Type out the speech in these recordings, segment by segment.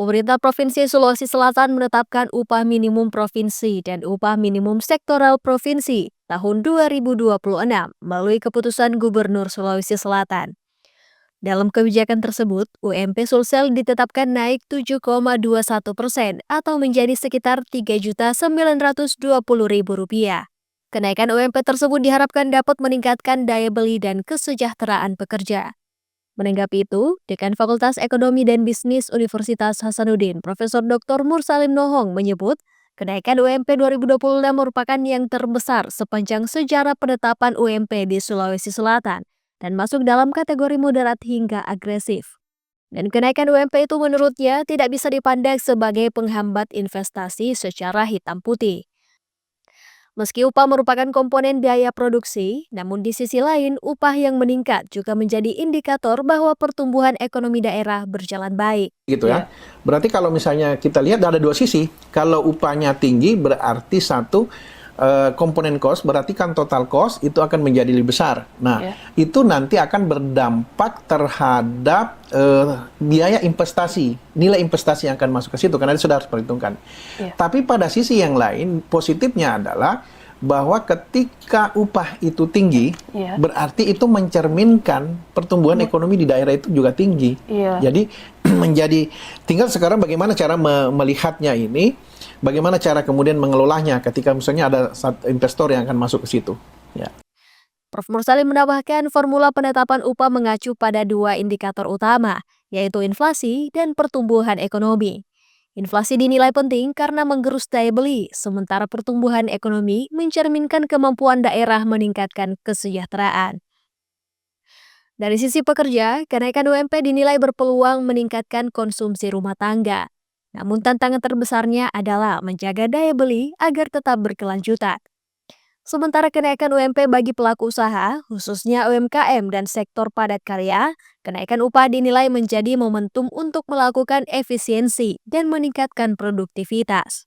Pemerintah Provinsi Sulawesi Selatan menetapkan upah minimum provinsi dan upah minimum sektoral provinsi tahun 2026 melalui keputusan Gubernur Sulawesi Selatan. Dalam kebijakan tersebut, UMP Sulsel ditetapkan naik 7,21% atau menjadi sekitar Rp3.920.000. Kenaikan UMP tersebut diharapkan dapat meningkatkan daya beli dan kesejahteraan pekerja. Menanggapi itu, Dekan Fakultas Ekonomi dan Bisnis Universitas Hasanuddin, Profesor Dr. Mursalim Nohong menyebut, kenaikan UMP 2026 merupakan yang terbesar sepanjang sejarah penetapan UMP di Sulawesi Selatan dan masuk dalam kategori moderat hingga agresif. Dan kenaikan UMP itu menurutnya tidak bisa dipandang sebagai penghambat investasi secara hitam putih. Meski upah merupakan komponen biaya produksi, namun di sisi lain upah yang meningkat juga menjadi indikator bahwa pertumbuhan ekonomi daerah berjalan baik. Gitu ya. Berarti kalau misalnya kita lihat ada dua sisi. Kalau upahnya tinggi berarti satu komponen cost, berarti kan total cost itu akan menjadi lebih besar. Nah, itu nanti akan berdampak terhadap biaya investasi, nilai investasi yang akan masuk ke situ, karena itu sudah harus diperhitungkan. Tapi pada sisi yang lain, positifnya adalah bahwa ketika upah itu tinggi, berarti itu mencerminkan pertumbuhan ekonomi di daerah itu juga tinggi. Jadi menjadi tinggal sekarang bagaimana cara melihatnya ini, bagaimana cara kemudian mengelolanya ketika misalnya ada investor yang akan masuk ke situ. Prof. Mursalim menambahkan formula penetapan upah mengacu pada dua indikator utama, yaitu inflasi dan pertumbuhan ekonomi. Inflasi dinilai penting karena menggerus daya beli, sementara pertumbuhan ekonomi mencerminkan kemampuan daerah meningkatkan kesejahteraan. Dari sisi pekerja, kenaikan UMP dinilai berpeluang meningkatkan konsumsi rumah tangga. Namun tantangan terbesarnya adalah menjaga daya beli agar tetap berkelanjutan. Sementara kenaikan UMP bagi pelaku usaha, khususnya UMKM dan sektor padat karya, kenaikan upah dinilai menjadi momentum untuk melakukan efisiensi dan meningkatkan produktivitas.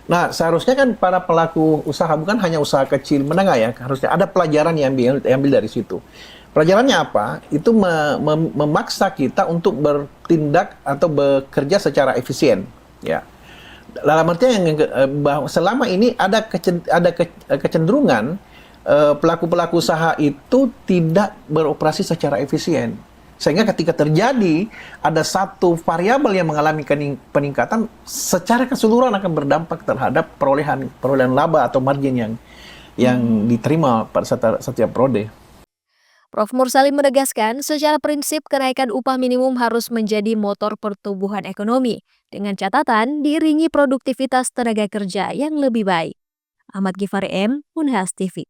Nah, seharusnya kan para pelaku usaha, bukan hanya usaha kecil menengah ya, harusnya ada pelajaran yang diambil dari situ. Pelajarannya apa? Itu memaksa kita untuk bertindak atau bekerja secara efisien. Ya. Dalam artian bahwa selama ini ada kecenderungan pelaku-pelaku usaha itu tidak beroperasi secara efisien. Sehingga ketika terjadi ada satu variabel yang mengalami peningkatan, secara keseluruhan akan berdampak terhadap perolehan laba atau margin yang diterima pada setiap periode. Prof. Mursalim menegaskan, secara prinsip kenaikan upah minimum harus menjadi motor pertumbuhan ekonomi, dengan catatan diiringi produktivitas tenaga kerja yang lebih baik. Ahmad Gifari M, Unhas TV.